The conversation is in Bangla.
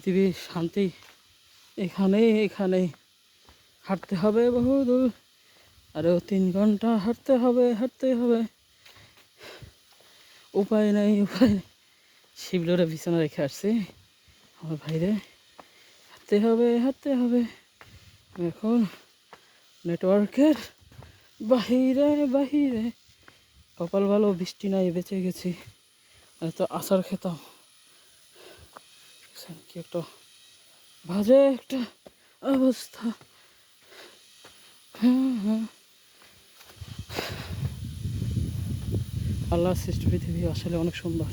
পৃথিবীর শান্তি এখানেই হাঁটতে হবে বহু দূর, আরও 3 ঘন্টা হাঁটতে হবে। উপায় নেই। শিবলোরে বিছানা রেখে আসছি আমার ভাইরে। হাঁটতে হবে এখন নেটওয়ার্কের বাহিরে। কপাল ভালো, বৃষ্টি নাই, বেঁচে গেছি। তো আচার খেতাম। কি একটা বাজে একটা অবস্থা। আল্লাহর সৃষ্টি পৃথিবী আসলে অনেক সুন্দর।